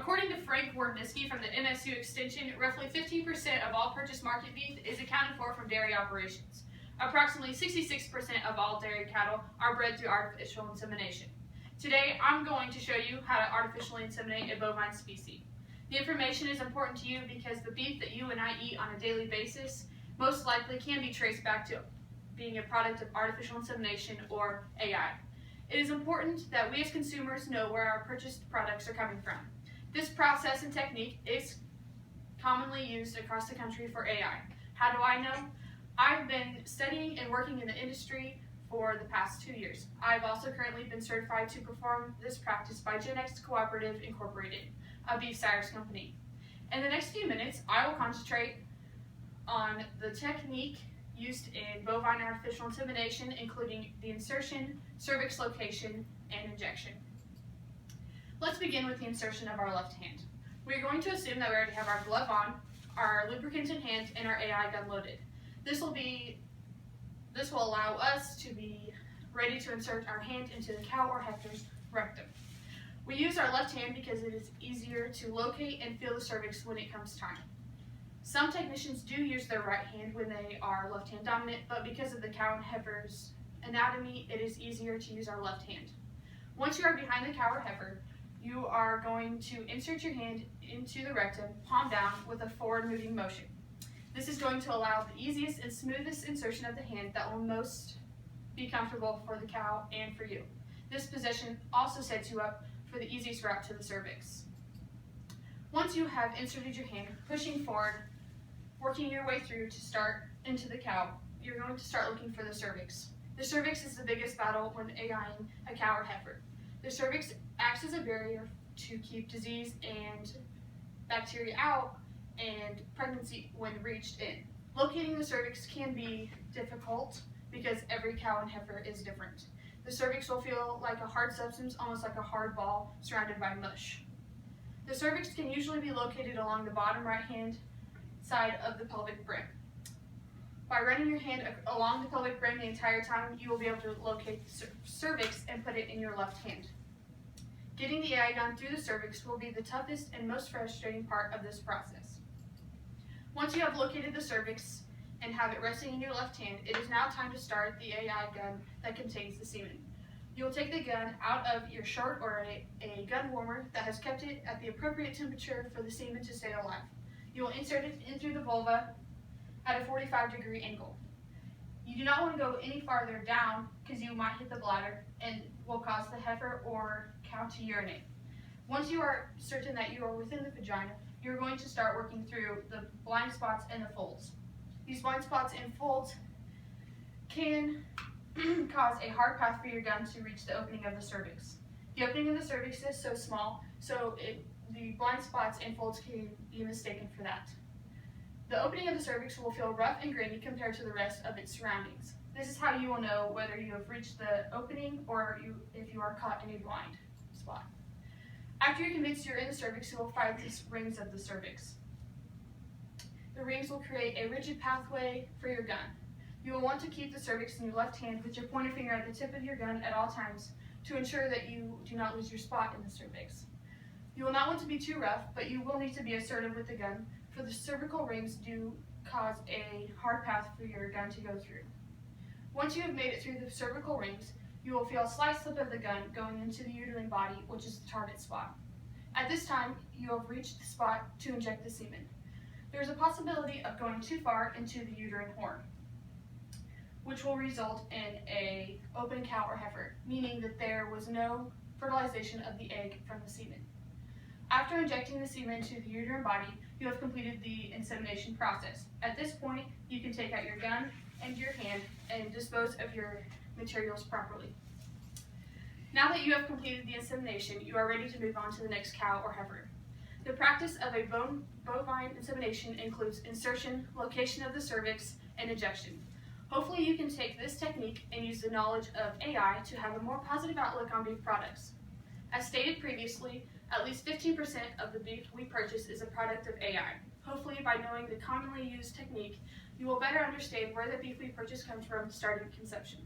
According to Frank Wardniski from the MSU Extension, roughly 15% of all purchased market beef is accounted for from dairy operations. Approximately 66% of all dairy cattle are bred through artificial insemination. Today, I'm going to show you how to artificially inseminate a bovine species. The information is important to you because the beef that you and I eat on a daily basis most likely can be traced back to being a product of artificial insemination or AI. It is important that we as consumers know where our purchased products are coming from. This process and technique is commonly used across the country for AI. How do I know? I've been studying and working in the industry for the past 2 years. I've also currently been certified to perform this practice by GenX Cooperative Incorporated, a beef sires company. In the next few minutes, I will concentrate on the technique used in bovine artificial insemination, including the insertion, cervix location, and injection. Let's begin with the insertion of our left hand. We're going to assume that we already have our glove on, our lubricant in hand, and our AI gun loaded. This will allow us to be ready to insert our hand into the cow or heifer's rectum. We use our left hand because it is easier to locate and feel the cervix when it comes time. Some technicians do use their right hand when they are left hand dominant, but because of the cow and heifer's anatomy, it is easier to use our left hand. Once you are behind the cow or heifer, you are going to insert your hand into the rectum, palm down, with a forward moving motion. This is going to allow the easiest and smoothest insertion of the hand that will most be comfortable for the cow and for you. This position also sets you up for the easiest route to the cervix. Once you have inserted your hand, pushing forward, working your way through to start into the cow, you're going to start looking for the cervix. The cervix is the biggest battle when AIing a cow or heifer. The cervix acts as a barrier to keep disease and bacteria out and pregnancy when reached in. Locating the cervix can be difficult because every cow and heifer is different. The cervix will feel like a hard substance, almost like a hard ball surrounded by mush. The cervix can usually be located along the bottom right hand side of the pelvic brim. By running your hand along the pelvic brim the entire time, you will be able to locate the cervix and put it in your left hand. Getting the AI gun through the cervix will be the toughest and most frustrating part of this process. Once you have located the cervix and have it resting in your left hand, it is now time to start the AI gun that contains the semen. You will take the gun out of your shirt or a gun warmer that has kept it at the appropriate temperature for the semen to stay alive. You will insert it in through the vulva at a 45-degree angle. You do not want to go any farther down because you might hit the bladder and will cause the heifer or cow to urinate. Once you are certain that you are within the vagina, you're going to start working through the blind spots and the folds. These blind spots and folds can cause a hard path for your gun to reach the opening of the cervix. The opening of the cervix is so small, so the blind spots and folds can be mistaken for that. The opening of the cervix will feel rough and grainy compared to the rest of its surroundings. This is how you will know whether you have reached the opening or if you are caught in a blind spot. After you're convinced you're in the cervix, you will find the rings of the cervix. The rings will create a rigid pathway for your gun. You will want to keep the cervix in your left hand with your pointer finger at the tip of your gun at all times to ensure that you do not lose your spot in the cervix. You will not want to be too rough, but you will need to be assertive with the gun, for the cervical rings do cause a hard path for your gun to go through. Once you have made it through the cervical rings, you will feel a slight slip of the gun going into the uterine body, which is the target spot. At this time, you have reached the spot to inject the semen. There is a possibility of going too far into the uterine horn, which will result in an open cow or heifer, meaning that there was no fertilization of the egg from the semen. After injecting the semen into the uterine body, you have completed the insemination process. At this point, you can take out your gun and your hand and dispose of your materials properly. Now that you have completed the insemination, you are ready to move on to the next cow or heifer. The practice of a bovine insemination includes insertion, location of the cervix, and injection. Hopefully you can take this technique and use the knowledge of AI to have a more positive outlook on beef products. As stated previously, at least 15% of the beef we purchase is a product of AI. Hopefully by knowing the commonly used technique, you will better understand where the beef we purchase comes from starting conception.